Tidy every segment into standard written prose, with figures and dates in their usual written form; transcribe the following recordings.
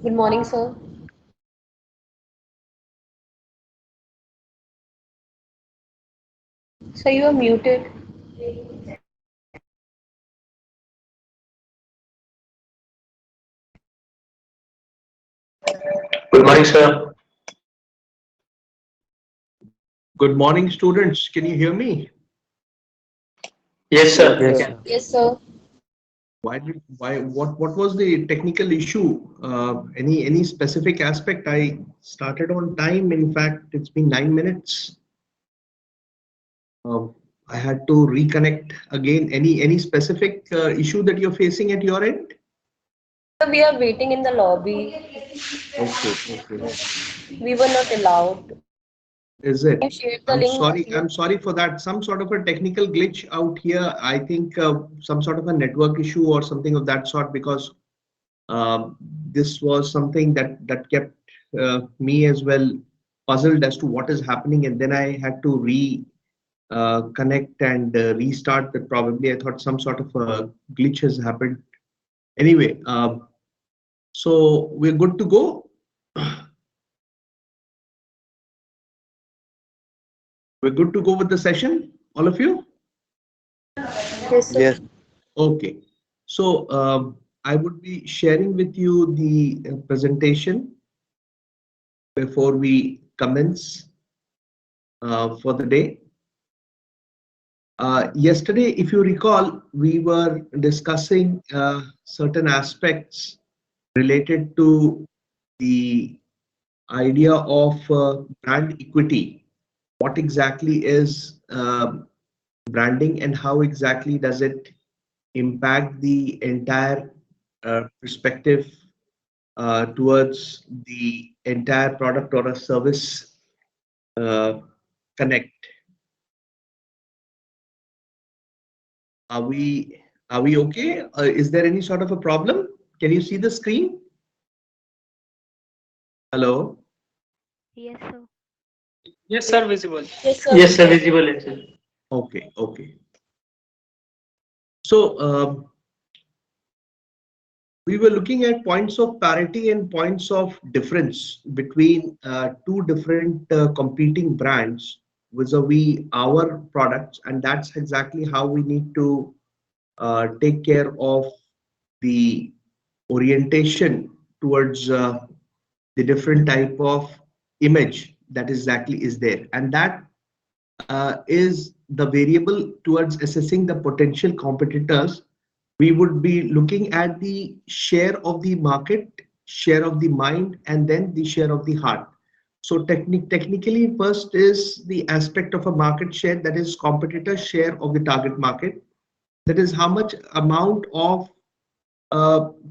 Good morning, sir. So you are muted. Good morning, sir. Good morning, students. Can you hear me? Yes, sir. We Yes, can. sir. Yes, sir. What was the technical issue? Any specific aspect? I started on time. In fact, it's been 9 minutes. Uh, I had to reconnect again. Any specific issue that you're facing at your end? So we are waiting in the lobby. Okay, okay. We were not allowed. Is Can it? you share the I'm link? sorry. I'm sorry for that. Some sort of a technical glitch out here. I think some sort of a network issue or something of that sort because Um, this was something that kept me as well puzzled as to what is happening, and then I had to connect and restart. That probably I thought some sort of a glitch has happened. Anyway, so we're good to go. We're good to go with the session, all of you. Yes, sir. Yes. Okay. So I would be sharing with you the presentation before we commence for the day. Yesterday, if you recall, we were discussing certain aspects related to the idea of brand equity. What exactly is branding and how exactly does it impact the entire perspective towards the entire product or a service uh, connect? Are we okay? Is there any sort of a problem? Can you see the screen? Hello? Yes, sir. Yes, sir. Visible. Yes, sir. Yes, sir. Visible. Yes, sir. Okay, okay. So we were looking at points of parity and points of difference between two different competing brands vis-a-vis our products, and that's exactly how we need to take care of the orientation towards the different type of image that exactly is there, and that is the variable towards assessing the potential competitors. We would be looking at the share of the market, share of the mind, and then the share of the heart. So technically, first is the aspect of a market share, that is competitor share of the target market. That is how much amount of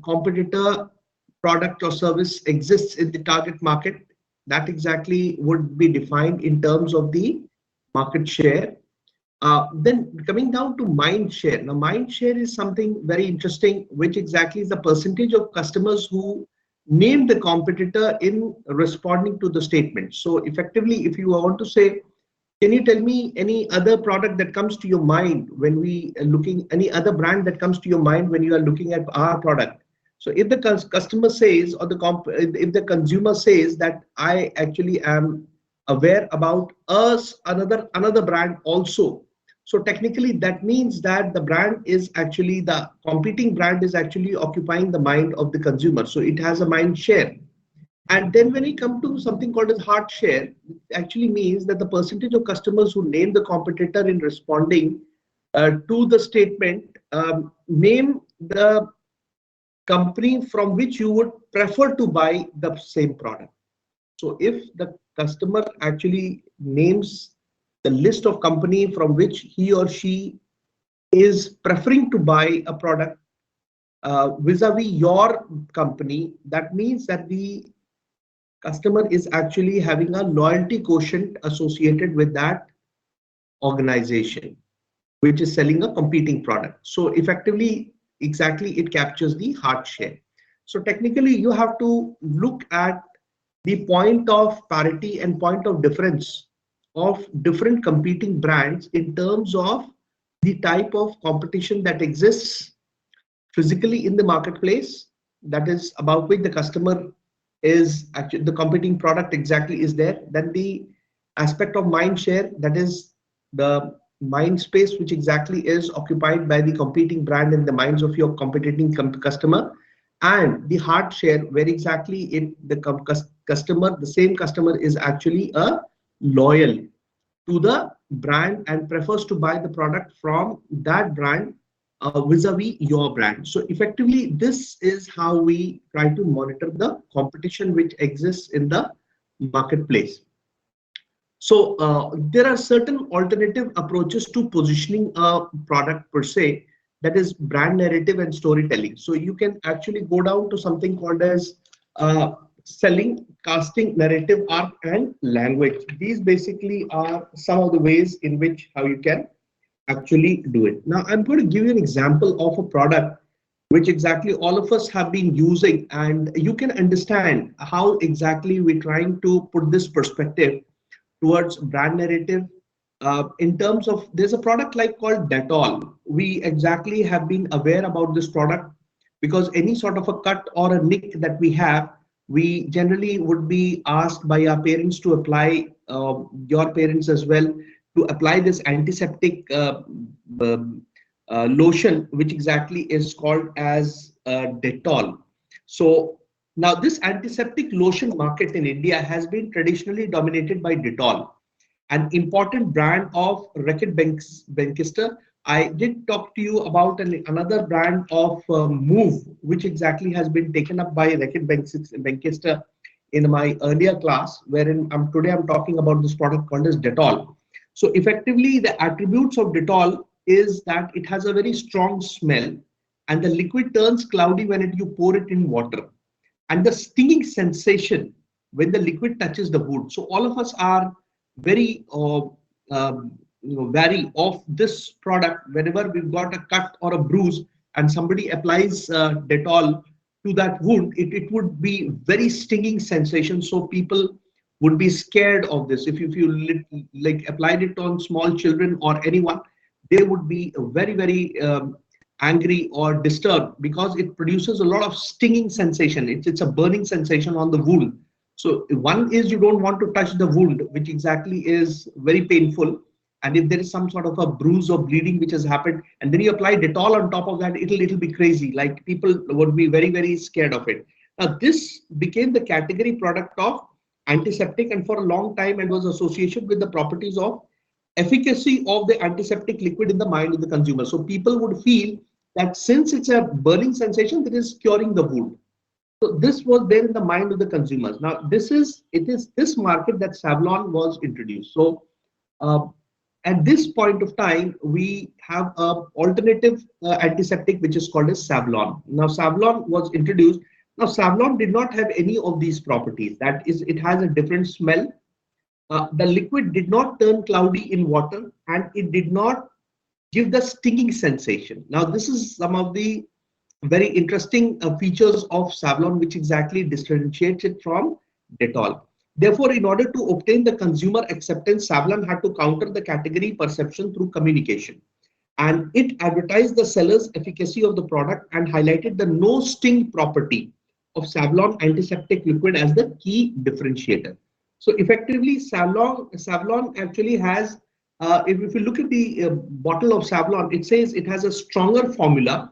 competitor product or service exists in the target market. That exactly would be defined in terms of the market share. Then coming down to mind share. Now, mind share is something very interesting, which exactly is the percentage of customers who name the competitor in responding to the statement. So effectively, if you want to say, can you tell me any other product that comes to your mind when we are looking, any other brand that comes to your mind when you are looking at our product? So if the customer says, or if the consumer says that I actually am aware about us, another brand also. So technically that means that the brand is actually, the competing brand is actually occupying the mind of the consumer. So it has a mind share. And then when we come to something called as heart share, it actually means that the percentage of customers who name the competitor in responding to the statement, name the company from which you would prefer to buy the same product. So if the customer actually names the list of company from which he or she is preferring to buy a product vis-a-vis your company, that means that the customer is actually having a loyalty quotient associated with that organization, which is selling a competing product. So effectively, exactly, it captures the heart share. So technically, you have to look at the point of parity and point of difference of different competing brands in terms of the type of competition that exists physically in the marketplace, that is about which the customer is actually the competing product exactly is there. Then the aspect of mind share, that is the mind space which exactly is occupied by the competing brand in the minds of your competing customer, and the heart share where exactly the customer, the same customer is actually a loyal to the brand and prefers to buy the product from that brand vis-a-vis your brand. So effectively, this is how we try to monitor the competition which exists in the marketplace. So there are certain alternative approaches to positioning a product per se, that is brand narrative and storytelling. So you can actually go down to something called as selling, casting, narrative arc, and language. These basically are some of the ways in which how you can actually do it. Now I'm going to give you an example of a product which exactly all of us have been using, and you can understand how exactly we're trying to put this perspective towards brand narrative. In terms of, there's a product like called Dettol. We exactly have been aware about this product because any sort of a cut or a nick that we have, we generally would be asked by our parents to apply, your parents as well, to apply this antiseptic lotion, which exactly is called as Dettol. So now this antiseptic lotion market in India has been traditionally dominated by Dettol, an important brand of Reckitt Benckiser. I did talk to you about another brand of Move, which exactly has been taken up by Reckitt Benckiser in my earlier class, wherein today I'm talking about this product called as Dettol. So effectively, the attributes of Dettol is that it has a very strong smell, and the liquid turns cloudy when you pour it in water, and the stinging sensation when the liquid touches the wood. So all of us are very wary of this product. Whenever we've got a cut or a bruise and somebody applies Dettol to that wound, it would be very stinging sensation. So people would be scared of this. If you like applied it on small children or anyone, they would be very angry or disturbed because it produces a lot of stinging sensation. It's a burning sensation on the wound. So one is you don't want to touch the wound, which exactly is very painful. And if there is some sort of a bruise or bleeding which has happened, and then you apply Dettol on top of that, it'll be crazy. Like people would be very scared of it. Now this became the category product of antiseptic, and for a long time it was associated with the properties of efficacy of the antiseptic liquid in the mind of the consumer. So people would feel that since it's a burning sensation, that is curing the wound. So this was there in the mind of the consumers. Now it is this market that Savlon was introduced. So at this point of time, we have a alternative antiseptic which is called as Savlon. Now Savlon was introduced. Now Savlon did not have any of these properties. That is, it has a different smell. The liquid did not turn cloudy in water, and it did not give the stinging sensation. Now this is some of the very interesting features of Savlon, which exactly differentiates it from Dettol. Therefore, in order to obtain the consumer acceptance, Savlon had to counter the category perception through communication. And it advertised the seller's efficacy of the product and highlighted the no sting property of Savlon antiseptic liquid as the key differentiator. So effectively, Savlon actually has, if you look at the bottle of Savlon, it says it has a stronger formula.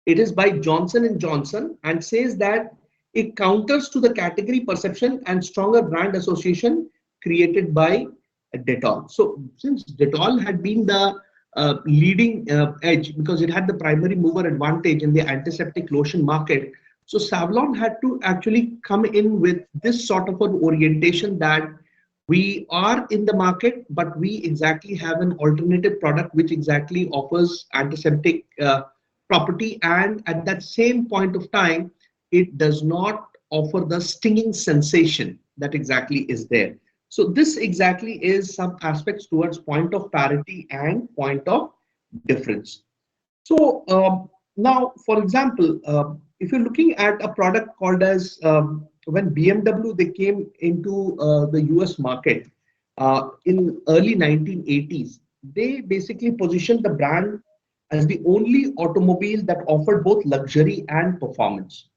It is by Johnson & Johnson, and says that it counters to the category perception and stronger brand association created by Dettol. So since Dettol had been the leading edge because it had the primary mover advantage in the antiseptic lotion market, so Savlon had to actually come in with this sort of an orientation that we are in the market, but we exactly have an alternative product which exactly offers antiseptic property, and at that same point of time, it does not offer the stinging sensation that exactly is there. So this exactly is some aspects towards point of parity and point of difference. So now, for example, if you're looking at a product called as when BMW, they came into the US market in early 1980s, they basically positioned the brand as the only automobile that offered both luxury and performance.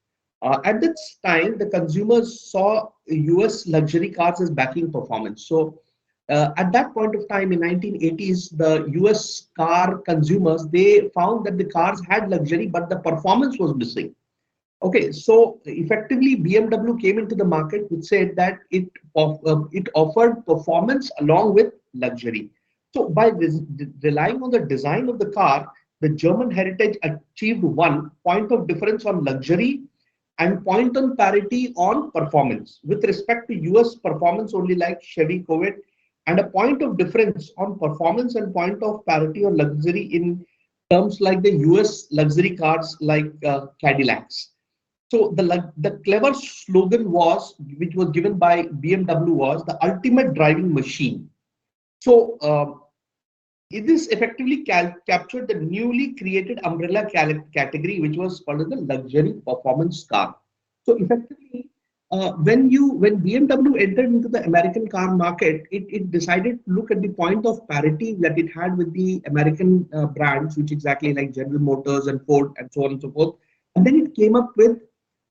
At that time, the consumers saw US luxury cars as backing performance. So at that point of time in 1980s, the US car consumers, they found that the cars had luxury, but the performance was missing. Okay, so effectively BMW came into the market which said that it offered performance along with luxury. So by relying on the design of the car, the German heritage achieved one point of difference on luxury and point on parity on performance with respect to US performance only like Chevy Corvette, and a point of difference on performance and point of parity or luxury in terms like the US luxury cars like Cadillacs. So the clever slogan was, which was given by BMW, was the ultimate driving machine. So this effectively captured the newly created umbrella category, which was called as the luxury performance car. So effectively, when BMW entered into the American car market, it decided to look at the point of parity that it had with the American brands, which exactly like General Motors and Ford and so on and so forth. And then it came up with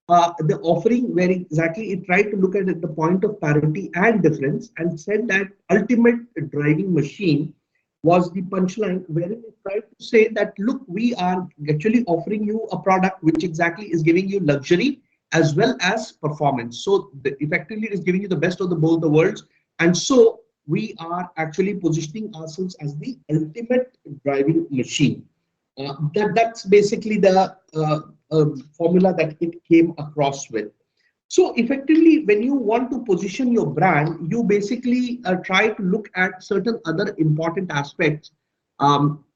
the offering where exactly it tried to look at the point of parity and difference and said that ultimate driving machine was the punchline, wherein it tried to say that look, we are actually offering you a product which exactly is giving you luxury as well as performance. So effectively it is giving you the best of the both the worlds. And so we are actually positioning ourselves as the ultimate driving machine. That's basically the formula that it came across with. So effectively, when you want to position your brand, you basically try to look at certain other important aspects.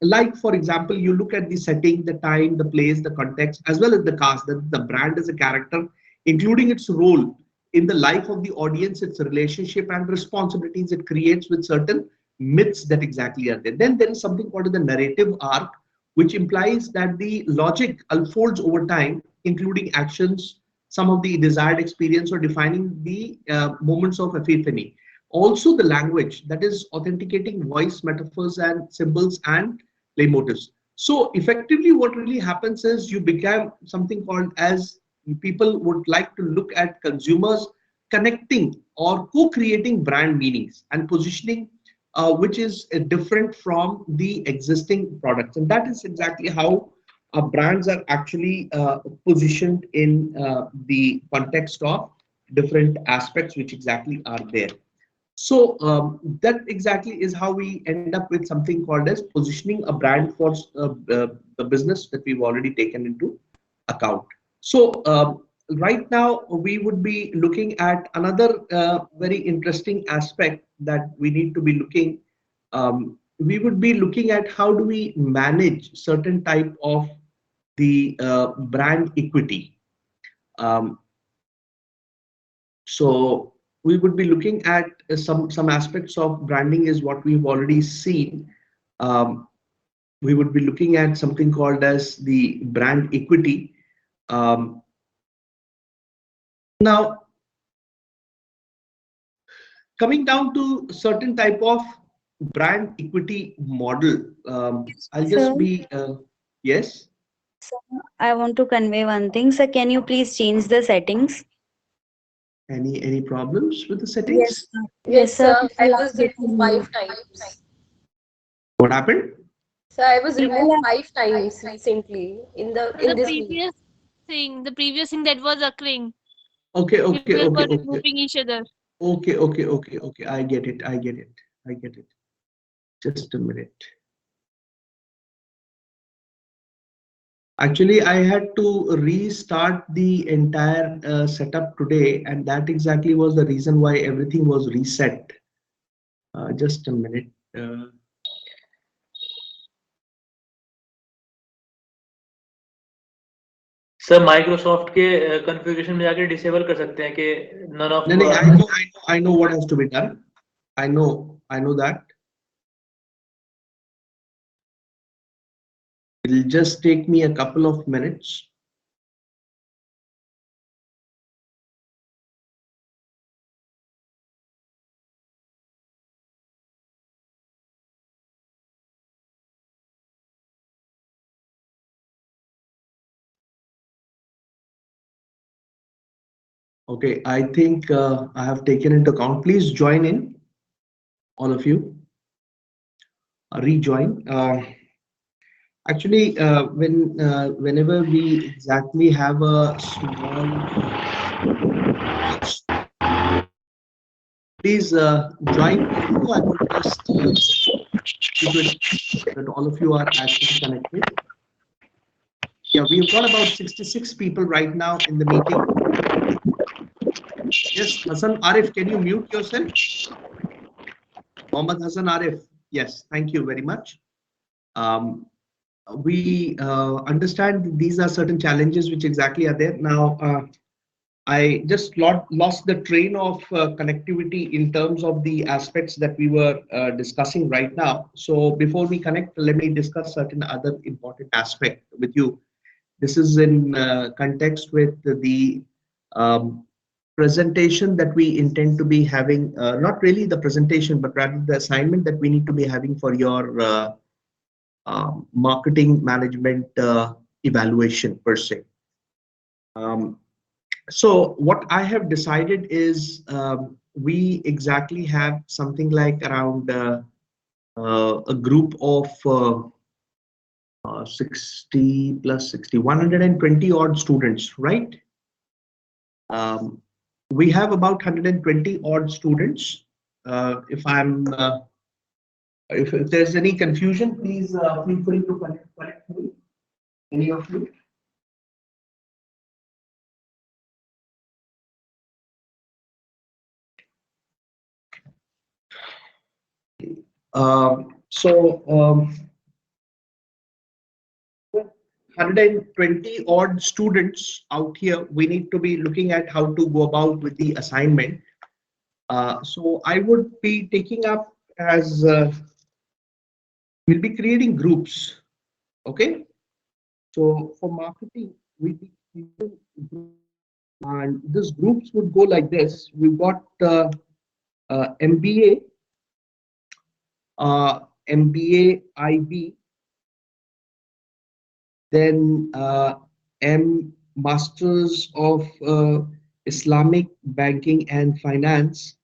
Like, for example, you look at the setting, the time, the place, the context, as well as the cast, that the brand as a character, including its role in the life of the audience, its relationship and responsibilities it creates with certain myths that exactly are there. Then there is something called the narrative arc, which implies that the logic unfolds over time, including actions, some of the desired experience, or defining the moments of epiphany. Also, the language that is authenticating voice, metaphors, and symbols and leitmotifs. So, effectively, what really happens is you become something called as people would like to look at consumers connecting or co-creating brand meanings and positioning which is different from the existing products. And that is exactly how brands are actually positioned in the context of different aspects which exactly are there. So that exactly is how we end up with something called as positioning a brand for the business that we've already taken into account. So right now we would be looking at another very interesting aspect that we need to be looking. We would be looking at how do we manage certain type of the brand equity. Um, so we would be looking at some aspects of branding is what we've already seen. Um, we would be looking at something called as the brand equity. Um, Now, coming down to certain type of brand equity model, I'll Sir, just be yes. sir, I want to convey one thing. Sir, can you please change the settings? Any problems with the Yes, settings? sir. Yes, Yes, sir. sir. I People are was removed getting five moved. times. What happened? So I was People removed are 5 times recently in The this week. previous thing that was occurring, Okay, okay, people okay, were okay, removing each other. okay, okay, okay, okay. I get it. I get it. I get it. Just a minute. Actually, I had to restart the entire setup today, and that exactly was the reason why everything was reset. Just a minute. Uh, sir Microsoft के configuration में जाके disable कर सकते हैं कि none of no, no, I know what has to be done. I know that. It'll just take me a couple of minutes. Okay, I think I have taken into account. Please join in, all of you. Rejoin. Actually, whenever we exactly have a small, please join. I would just keep it that all of you are actually connected. Yeah, we've got about 66 people right now in the meeting. Yes, Hassan Arif, can you mute yourself? Mohammad Hassan Arif. Yes, thank you very much. We understand these are certain challenges which exactly are there. Now, I just lost the train of connectivity in terms of the aspects that we were discussing right now. So before we connect, let me discuss certain other important aspect with you. This is in context with the presentation that we intend to be having, not really the presentation, but rather the assignment that we need to be having for your marketing management evaluation per se. So what I have decided is we exactly have something like around a group of 60 plus 60, 120 odd students, right? We have about 120 odd students. If there's any confusion, please feel free to correct me, any of you. So 120 odd students out here, we need to be looking at how to go about with the assignment. So I would be taking up as we'll be creating groups. Okay. So for marketing, we be creating groups, and these groups would go like this. We've got MBA, MBA IB, then M Masters of Islamic Banking and Finance,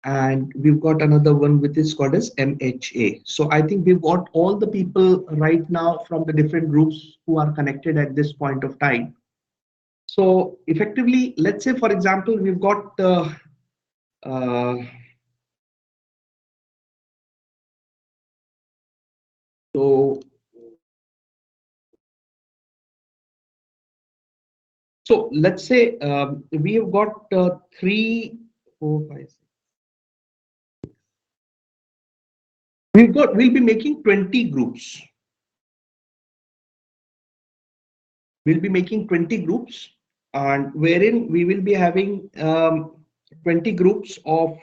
and we've got another one which is called as MHA. So I think we've got all the people right now from the different groups who are connected at this point of time. So effectively, let's say, for example, we've got so let's say we have got 3, 4, 5, 6. We'll be making 20 groups. We'll be making 20 groups, and wherein we will be having 20 groups of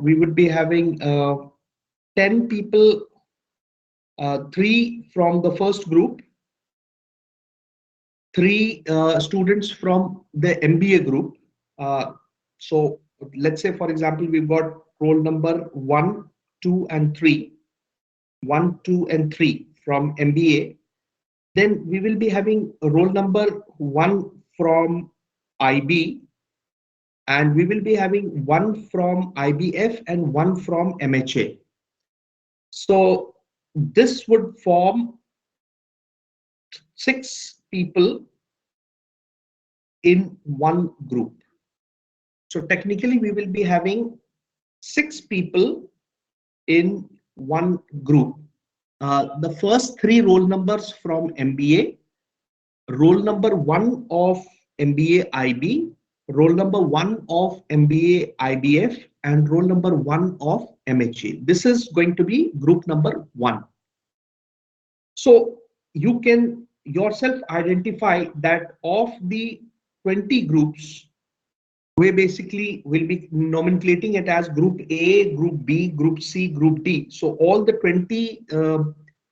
we would be having 10 people, 3 from the first group, 3 students from the MBA group. So let's say, for example, we've got roll number 1, 2, and 3. 1, 2, and 3 from MBA. Then we will be having a roll number 1 from IB, and we will be having 1 from IBF and 1 from MHA. So this would form 6 people in one group. So technically we will be having 6 people in one group. The first 3 roll numbers from MBA, roll number 1 of MBA IB, roll number 1 of MBA IBF, and roll number 1 of MHA. This is going to be group number 1. So you can yourself identify that of the 20 groups, we basically will be nomenclating it as group A, group B, group C, group D. So all the 20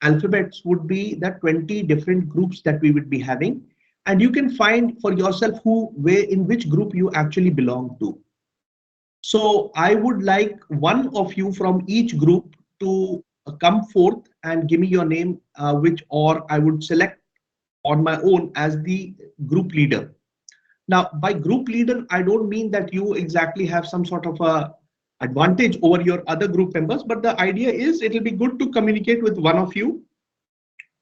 alphabets would be the 20 different groups that we would be having, and you can find for yourself in which group you actually belong to. So I would like one of you from each group to come forth and give me your name, or I would select on my own as the group leader. Now, by group leader, I don't mean that you exactly have some sort of a advantage over your other group members, but the idea is it will be good to communicate with one of you,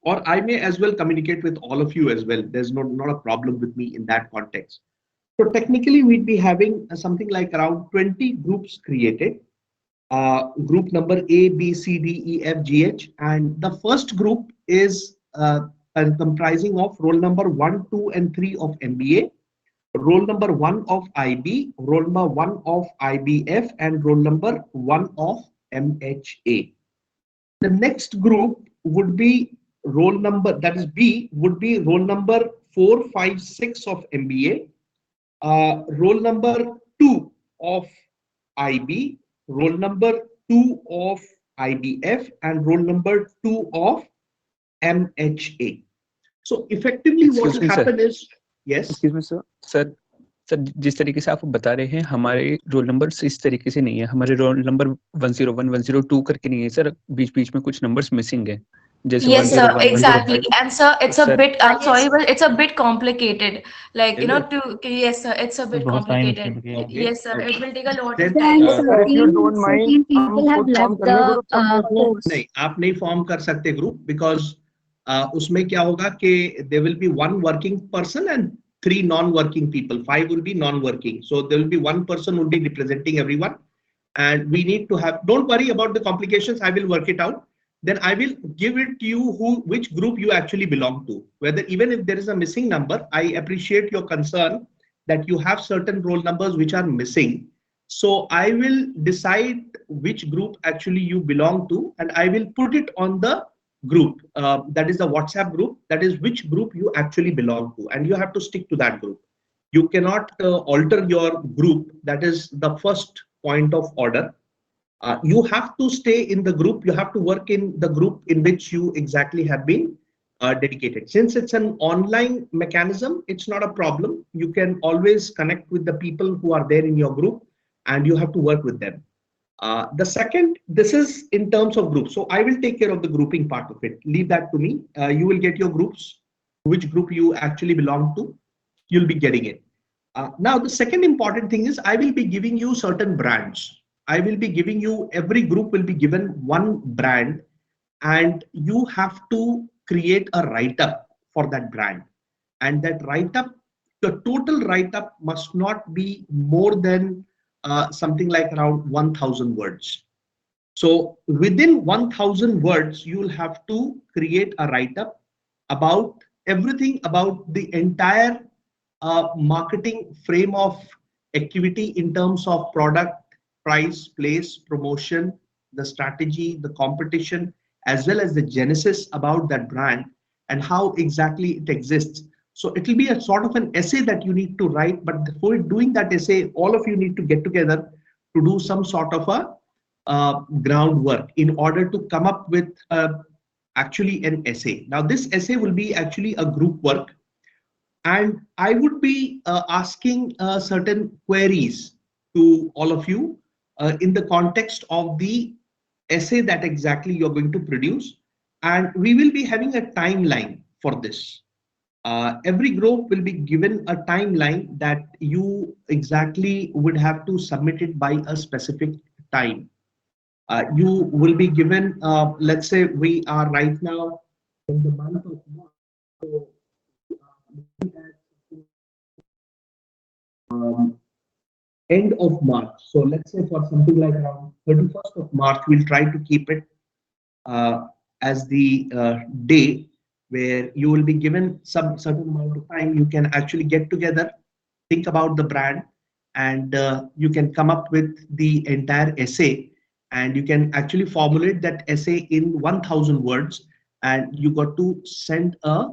or I may as well communicate with all of you as well. There's not a problem with me in that context. So technically, we'd be having something like around 20 groups created. Group number A, B, C, D, E, F, G, H. And the first group is comprising of roll number 1, 2, and 3 of MBA, roll number 1 of IB, roll number 1 of IBF, and roll number 1 of MHA. The next group would be roll number, that is B, would be roll number 4, 5, 6 of MBA, roll number 2 of IB, roll number 2 of IBF, and roll number 2 of MHA. So effectively what will happen is, yes. Excuse me, sir. Sir जिस तरीके से आप बता रहे हैं हमारे roll numbers इस तरीके से नहीं है. हमारे रोल नंबर 101, 102 करके नहीं है सर. बीच में कुछ नंबर्स मिसिंग है. Yes, sir, exactly. And sir, it's a bit, I'm sorry, but it's a bit complicated. Like, yes, sir, it's a bit complicated. Okay. Yes, sir, it will take a lot of Then, time. If you don't mind, people have left the group. नहीं, आप नहीं form कर सकते group, because उसमें क्या होगा कि there will be one working person and 3 non-working people. 5 will be non-working. So there will be 1 person who will be representing everyone. And we need to have, don't worry about the complications, I will work it out. Then I will give it to you which group you actually belong to. Whether even if there is a missing number, I appreciate your concern that you have certain roll numbers which are missing. So I will decide which group actually you belong to, and I will put it on the group. That is the WhatsApp group. That is which group you actually belong to, and you have to stick to that group. You cannot alter your group. That is the first point of order. You have to stay in the group. You have to work in the group in which you exactly have been dedicated. Since it's an online mechanism, it's not a problem. You can always connect with the people who are there in your group, and you have to work with them. The second, this is in terms of groups. So I will take care of the grouping part of it. Leave that to me. You will get your groups, which group you actually belong to. You'll be getting it. Now, the second important thing is I will be giving you certain brands. I will be giving you, every group will be given one brand, and you have to create a write-up for that brand. And that write-up, the total write-up must not be more than something like around 1,000 words. So within 1,000 words, you will have to create a write-up about everything about the entire marketing frame of activity in terms of product, price, place, promotion, the strategy, the competition, as well as the genesis about that brand and how exactly it exists. So it will be a sort of an essay that you need to write, but before doing that essay, all of you need to get together to do some sort of a groundwork in order to come up with actually an essay. Now this essay will be actually a group work, and I would be asking certain queries to all of you in the context of the essay that exactly you're going to produce, and we will be having a timeline for this. Every group will be given a timeline that you exactly would have to submit it by a specific time. You will be given, let's say we are right now in the month of March. So, end of March. So let's say for something like around 31st of March, we'll try to keep it as the day where you will be given some certain amount of time. You can actually get together, think about the brand, and you can come up with the entire essay, and you can actually formulate that essay in 1,000 words, and you got to send a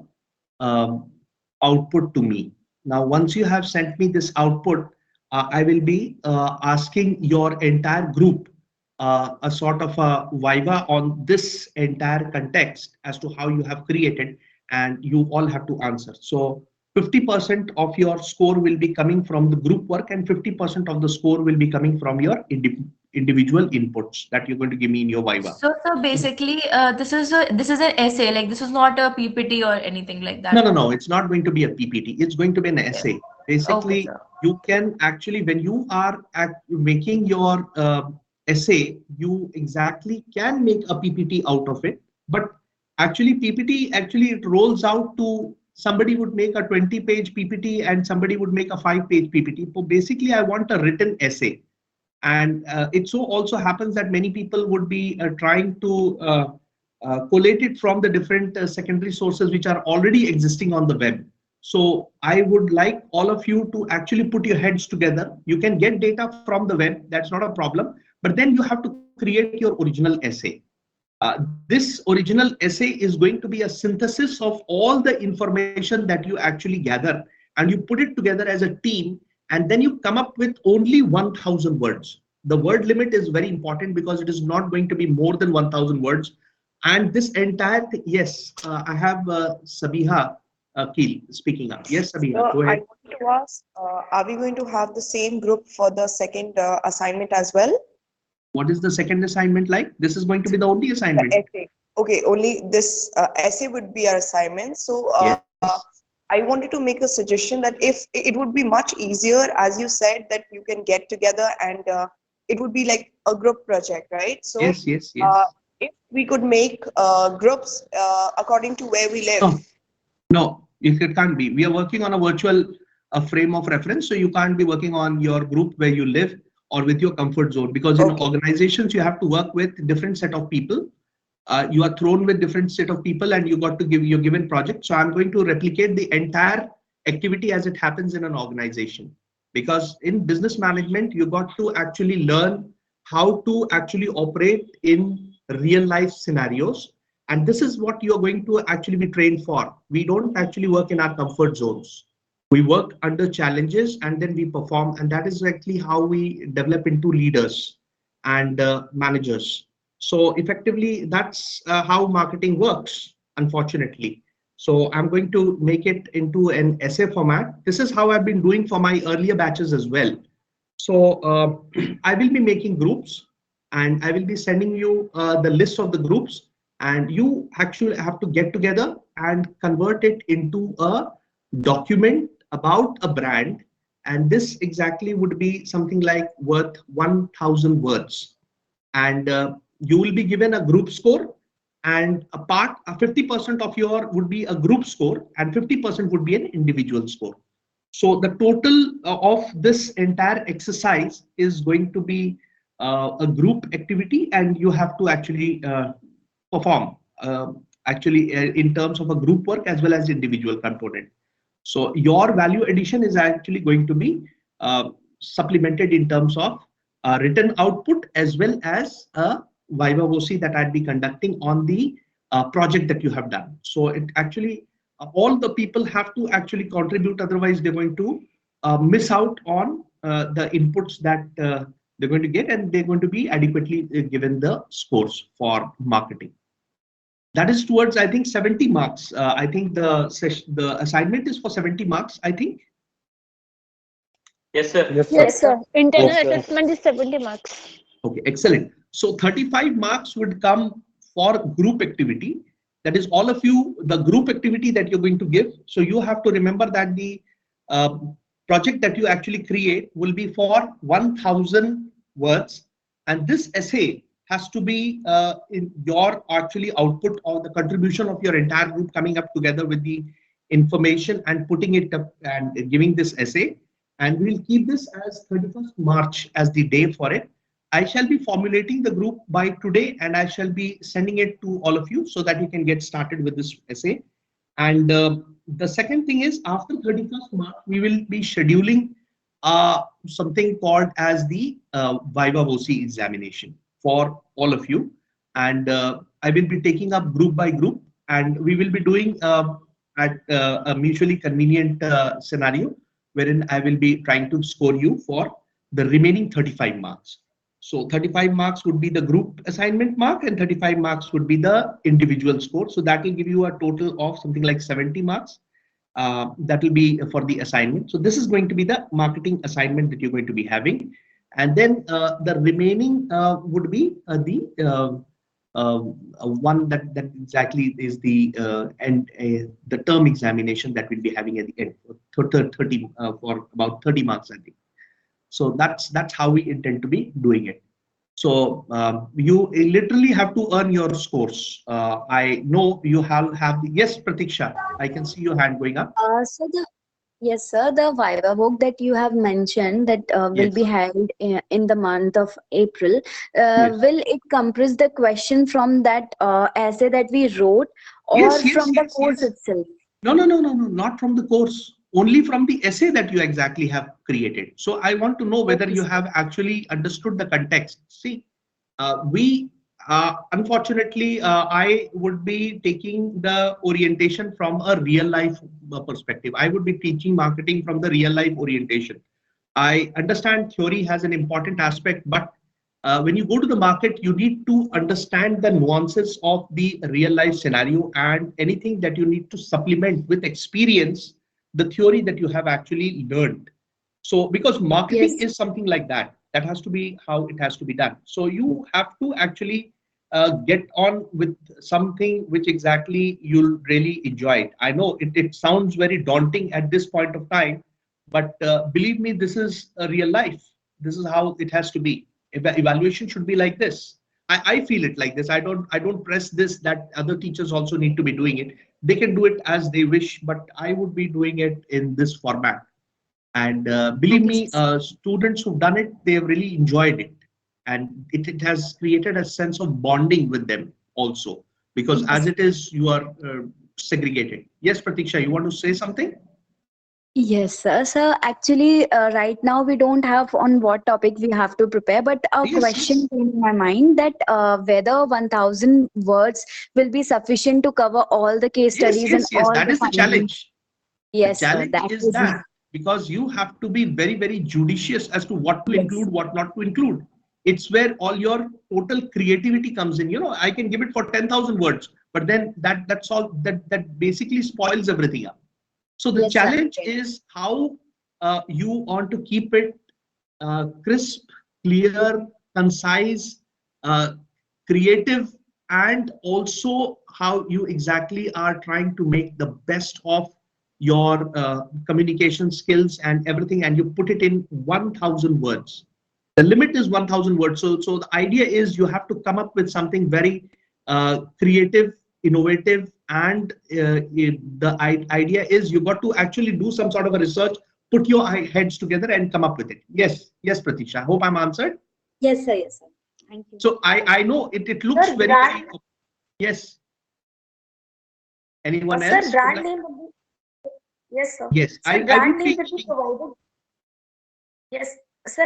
output to me. Now, once you have sent me this output, I will be asking your entire group a sort of a viva on this entire context as to how you have created, and you all have to answer. So 50% of your score will be coming from the group work, and 50% of the score will be coming from your individual inputs that you're going to give me in your viva. So basically, this is an essay. Like, this is not a PPT or anything like that. No. It's not going to be a PPT. It's going to be an essay. Basically, sir. you can actually, when you are making your essay, you exactly can make a PPT out of it. But actually, PPT actually it rolls out to somebody would make a 20-page PPT and somebody would make a 5-page PPT. So basically, I want a written essay. And it so also happens that many people would be trying to collate it from the different secondary sources which are already existing on the web. So I would like all of you to actually put your heads together. You can get data from the web, that's not a problem, but then you have to create your original essay. This original essay is going to be a synthesis of all the information that you actually gather, and you put it together as a team, and then you come up with only 1,000 words. The word limit is very important because it is not going to be more than 1,000 words. And this entire thing, yes, I have Sabiha Keel speaking up. Yes, Sabiha, go I ahead. wanted to ask, are we going to have the same group for the second assignment as well? What is the second assignment like? This is going to be the only The assignment. essay. Okay, only this essay would be our assignment. So Yes. I wanted to make a suggestion that if it would be much easier, as you said, that you can get together and it would be like a group project, right? So Yes, yes, yes. if we could make groups according to where we live. No, no, it can't be. We are working on a virtual frame of reference, so you can't be working on your group where you live or with your comfort zone, because in organizations you have to work with different set of people. You are thrown with different set of people and you got to give your given project. So I'm going to replicate the entire activity as it happens in an organization, because in business management you got to actually learn how to actually operate in real life scenarios, and this is what you're going to actually be trained for. We don't actually work in our comfort zones. We work under challenges and then we perform, and that is actually how we develop into leaders and managers. So effectively, that's how marketing works, unfortunately. So I'm going to make it into an essay format. This is how I've been doing for my earlier batches as well. So I will be making groups and I will be sending you the list of the groups, and you actually have to get together and convert it into a document about a brand. And this exactly would be something like worth 1,000 words. And you will be given a group score, and a 50% of your would be a group score and 50% would be an individual score. So the total of this entire exercise is going to be a group activity, and you have to actually perform in terms of a group work as well as individual component. So your value addition is actually going to be supplemented in terms of written output as well as a Viva VOC that I'd be conducting on the project that you have done. So it actually, all the people have to actually contribute, otherwise they're going to miss out on the inputs that they're going to get, and they're going to be adequately given the scores for marketing. That is towards, I think, 70 marks. I think the assignment is for 70 marks, I think. Yes, sir. Yes, sir. Internal Okay. assessment is 70 marks. Okay, excellent. So 35 marks would come for group activity. That is all of you, the group activity that you're going to give. So you have to remember that the project that you actually create will be for 1,000 words. And this essay has to be in your actually output or the contribution of your entire group coming up together with the information and putting it up and giving this essay. And we'll keep this as 31st March as the day for it. I shall be formulating the group by today, and I shall be sending it to all of you so that you can get started with this essay. And the second thing is, after 31st March, we will be scheduling something called as the Viva VOC examination for all of you. And I will be taking up group by group, and we will be doing at a mutually convenient scenario, wherein I will be trying to score you for the remaining 35 marks. So 35 marks would be the group assignment mark and 35 marks would be the individual score. So that will give you a total of something like 70 marks. That will be for the assignment. So this is going to be the marketing assignment that you're going to be having. And then the remaining would be the one that exactly is the the term examination that we'll be having at the end for 30 for about 30 marks, I think. So that's how we intend to be doing it. So you literally have to earn your scores. I know you have the, yes, Pratiksha, I can see your hand going up. Yes, sir. The Viva book that you have mentioned that will be Yes. held in the month of April, Yes. will it compress the question from that essay that we wrote, or Yes, yes, from the yes, course yes. itself? No, not from the course, only from the essay that you exactly have created. So I want to know whether Okay, you sir. have actually understood the context. See, we unfortunately, I would be taking the orientation from a real life perspective. I would be teaching marketing from the real life orientation. I understand theory has an important aspect, but when you go to the market, you need to understand the nuances of the real life scenario and anything that you need to supplement with experience, the theory that you have actually learned. So, because marketing Yes. is something like that, that has to be how it has to be done. So, you have to actually get on with something which exactly you'll really enjoy it. I know it sounds very daunting at this point of time, but believe me, this is a real life. This is how it has to be. Evaluation should be like this. I feel it like this. I don't press this that other teachers also need to be doing it. They can do it as they wish, but I would be doing it in this format. And believe Okay, me, sir. students who've done it, they've really enjoyed it. And it has created a sense of bonding with them also. Because as Yes. it is, you are segregated. Yes, Pratiksha, you want to say something? Yes, sir. So actually, right now we don't have on what topic we have to prepare, but a Yes, question yes. came in my mind that whether 1,000 words will be sufficient to cover all the case Yes, studies and yes, yes. all That the is the findings. challenge. The Yes, sir. challenge That is is that because you have to be very, very judicious as to what to yes. include, what not to include. It's where all your total creativity comes in. You know, I can give it for 10,000 words, but then that's all that basically spoils everything up. So the Yes, sir. challenge is how you want to keep it crisp, clear, concise, uh, creative, and also how you exactly are trying to make the best of your communication skills and everything, and you put it in 1,000 words. The limit is 1,000 words. So the idea is you have to come up with something very creative, innovative, and the idea is you got to actually do some sort of a research, put your heads together and come up with it. Yes, yes, Pratiksha. I hope I'm answered. Yes, sir. Yes, sir. Thank you. So I know it looks Sir, very, very, yes. Anyone sir, else would brand like? name will be, yes, sir. Yes, Sir, I brand would name be. will be provided. Yes, sir,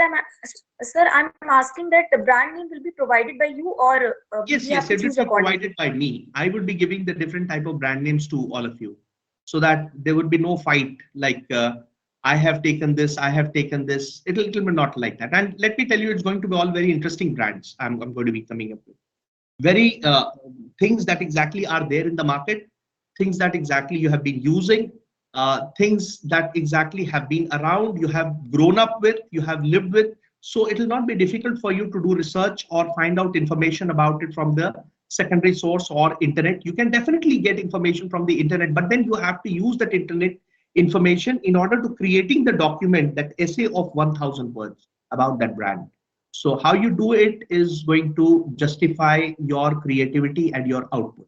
I'm asking that the brand name will be provided by you, or Yes, we have yes, to it will choose be accordingly. provided by me. I would be giving the different type of brand names to all of you so that there would be no fight like I have taken this, I have taken this. It'll be not like that. And let me tell you, it's going to be all very interesting brands I'm going to be coming up with. Very things that exactly are there in the market, things that exactly you have been using, things that exactly have been around, you have grown up with, you have lived with. So it will not be difficult for you to do research or find out information about it from the secondary source or internet. You can definitely get information from the internet, but then you have to use that internet information in order to creating the document, that essay of 1,000 words about that brand. So how you do it is going to justify your creativity and your output.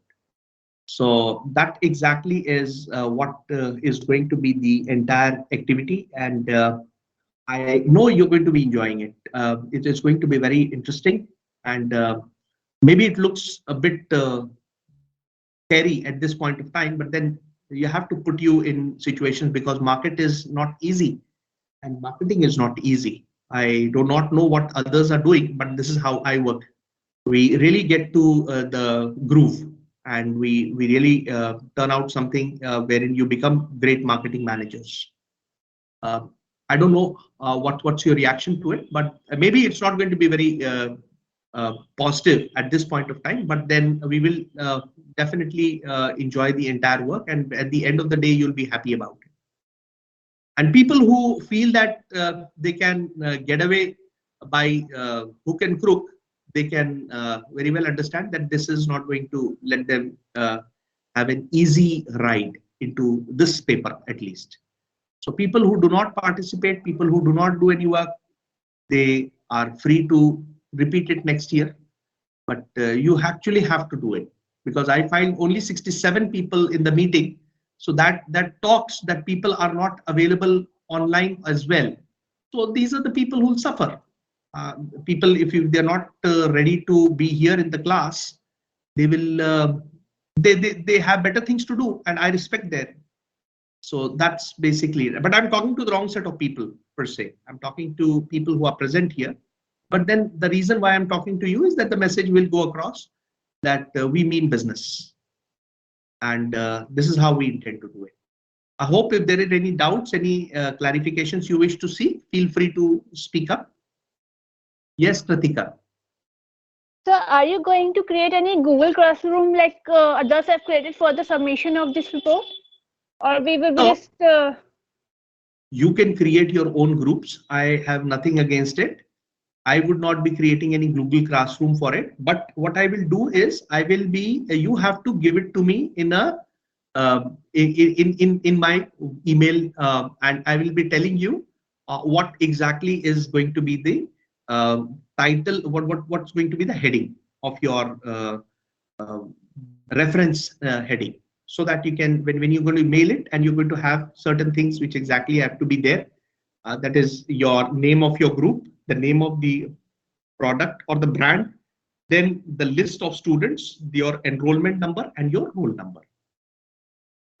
So that exactly is what is going to be the entire activity. And I know you're going to be enjoying it. It is going to be very interesting. And maybe it looks a bit scary at this point of time, but then you have to put you in situations because market is not easy and marketing is not easy. I do not know what others are doing, but this is how I work. We really get to the groove and we really turn out something wherein you become great marketing managers. Uh, I don't know what's your reaction to it, but maybe it's not going to be very positive at this point of time, but then we will definitely enjoy the entire work, and at the end of the day, you'll be happy about it. And people who feel that they can get away by hook and crook, they can very well understand that this is not going to let them have an easy ride into this paper at least. So people who do not participate, people who do not do any work, they are free to repeat it next year. But you actually have to do it, because I find only 67 people in the meeting. So that talks that people are not available online as well. So these are the people who will suffer. People, if they're not ready to be here in the class, they will they have better things to do, and I respect that. So that's basically it. But I'm talking to the wrong set of people per se. I'm talking to people who are present here. But then the reason why I'm talking to you is that the message will go across that we mean business, and this is how we intend to do it. I hope if there is any doubts, any clarifications you wish to see, feel free to speak up. Yes, Pratika. So are you going to create any Google Classroom like others have created for the submission of this report? Or we will No. just... You can create your own groups. I have nothing against it. I would not be creating any Google Classroom for it. But what I will do is I will be, you have to give it to me in a in my email, and I will be telling you what exactly is going to be the title, what's going to be the heading of your reference heading, so that you can, when you're going to mail it, and you're going to have certain things which exactly have to be there. That is your name of your group, the name of the product or the brand, then the list of students, your enrollment number, and your roll number.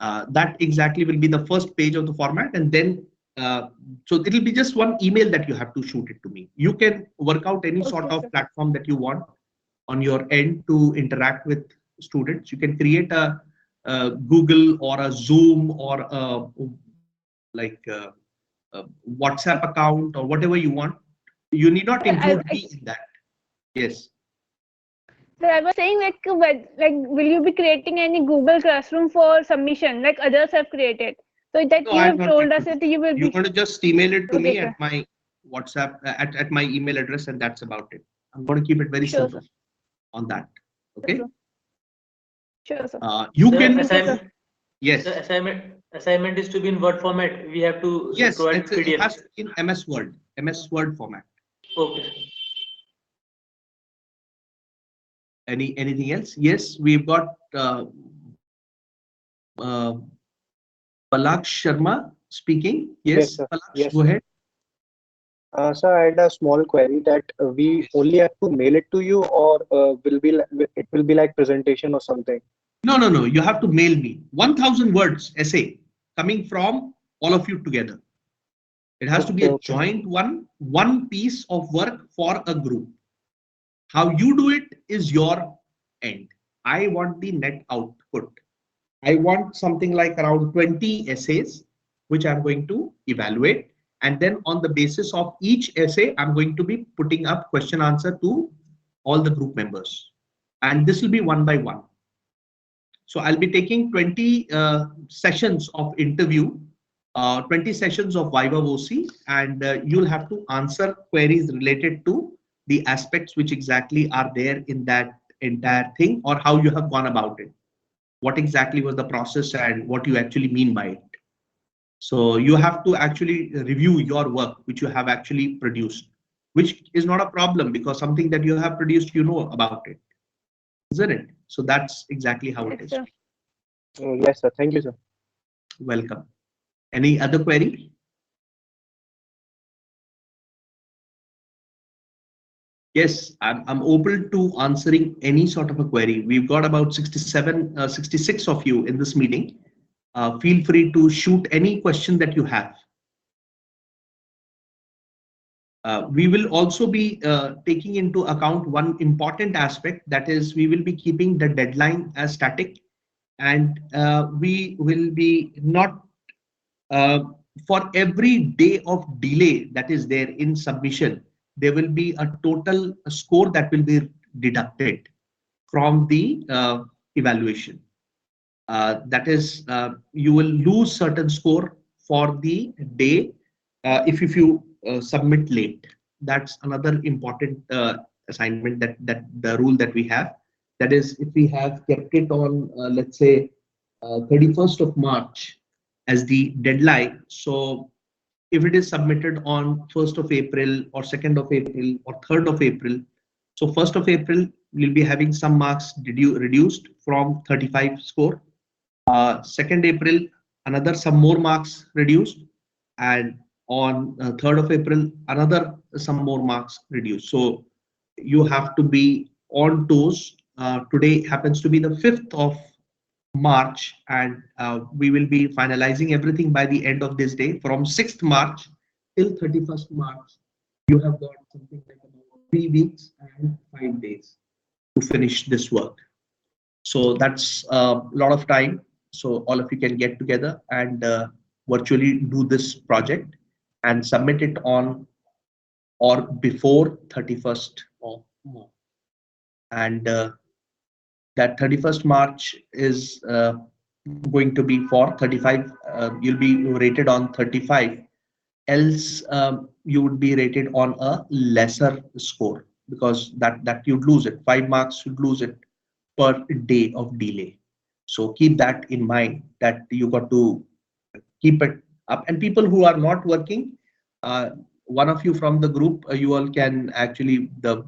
That exactly will be the first page of the format, and then so it will be just one email that you have to shoot it to me. You can work out any sort of platform that you want on your end to interact with students. You can create a Google or a Zoom or a WhatsApp account or whatever you want. You need not include me in that. Yes. So I was saying, like, will you be creating any Google Classroom for submission like others have created? So that No, you I'm have not told going us to. that you will You're be... going to just email it to Okay, me sir. at my WhatsApp, at my email address, and that's about it. I'm going to keep it very Sure, simple sir. on that. Okay. Sure, sir. You Sir, can. assignment, Yes. the assignment is to be in Word format. We have to Yes. provide It PDF. has to be in MS Word. MS Word format. Okay. Anything else? Yes, we've got Palak Sharma speaking. Yes, sir. Palak, Yes. go ahead. Sir, I had a small query that we only have to mail it to you, or it will be like presentation or something. No. You have to mail me 1,000 words essay coming from all of you together. It has to be a joint one piece of work for a group. How you do it is your end. I want the net output. I want something like around 20 essays, which I'm going to evaluate. And then on the basis of each essay, I'm going to be putting up question answer to all the group members. And this will be one by one. So I'll be taking 20 sessions of interview, 20 sessions of Viva OC, and you'll have to answer queries related to the aspects which exactly are there in that entire thing, or how you have gone about it. What exactly was the process and what you actually mean by it. So you have to actually review your work, which you have actually produced, which is not a problem, because something that you have produced, you know about it, isn't it? So that's exactly how it is. Sir. Yes, sir. Thank you, sir. Welcome. Any other query? Yes, I'm open to answering any sort of a query. We've got about 66 of you in this meeting. Feel free to shoot any question that you have. We will also be taking into account one important aspect, that is we will be keeping the deadline as static, and we will be not for every day of delay that is there in submission, there will be a total score that will be deducted from the evaluation. That is, you will lose certain score for the day if you submit late. That's another important assignment, that the rule that we have. That is, if we have kept it on, let's say, 31st of March as the deadline. So if it is submitted on 1st of April or 2nd of April or 3rd of April, so 1st of April, we'll be having some marks reduced from 35 score. 2nd April, another some more marks reduced. And on 3rd of April, another some more marks reduced. So you have to be on toes. Today happens to be the 5th of March, and we will be finalizing everything by the end of this day. From 6th March till 31st March, you have got something like about 3 weeks and 5 days to finish this work. So that's a lot of time. So all of you can get together and virtually do this project and submit it on or before 31st of March. And that 31st March is going to be for 35. You'll be rated on 35. Else you would be rated on a lesser score, because that you'd lose it. 5 marks you'd lose it per day of delay. So keep that in mind, that you got to keep it up. And people who are not working, one of you from the group, you all can actually, the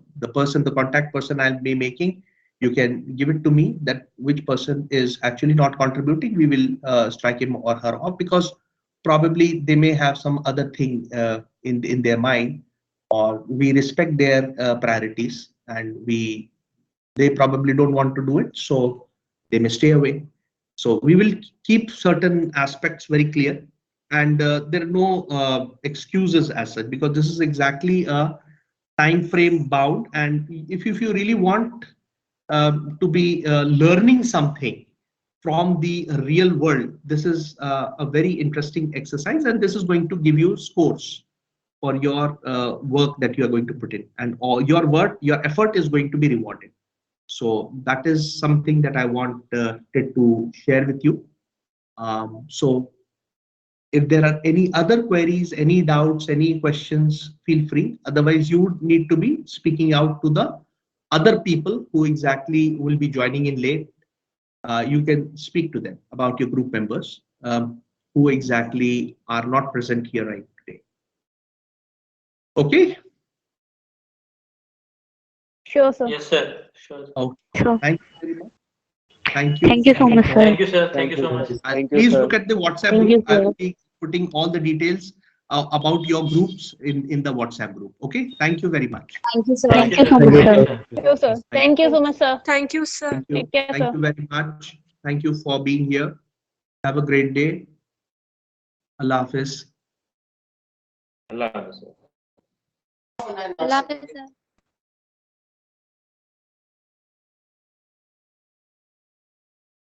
contact person I'll be making, you can give it to me, that which person is actually not contributing. We will strike him or her off, because probably they may have some other thing in their mind, or we respect their priorities, and they probably don't want to do it, so they may stay away. So we will keep certain aspects very clear, and there are no excuses as such, because this is exactly a time frame bound. And if you really want to be learning something from the real world, this is a very interesting exercise, and this is going to give you scores for your work that you are going to put in, and all your work, your effort is going to be rewarded. So that is something that I wanted to share with you. So if there are any other queries, any doubts, any questions, feel free. Otherwise, you would need to be speaking out to the other people who exactly will be joining in late. You can speak to them about your group members who exactly are not present here right today. Okay. Sure, sir. Yes, sir. Sure. Okay. Sure. Thank you very much. Thank you. Thank you so much, sir. Thank you, sir. Thank you so much. Thank you, Please sir. look at the WhatsApp Thank you, group. I sir. will be putting all the details about your groups in the WhatsApp group. Okay. Thank you very much. Thank you, sir. Thank you so Thank much, you, sir. sir. Thank you, sir. Thank you so much, sir. Thank you, sir. Thank you. Take care, Thank sir. you very much. Thank you for being here. Have a great day. Allah Hafiz. Allah Hafiz. Allah Hafiz, sir.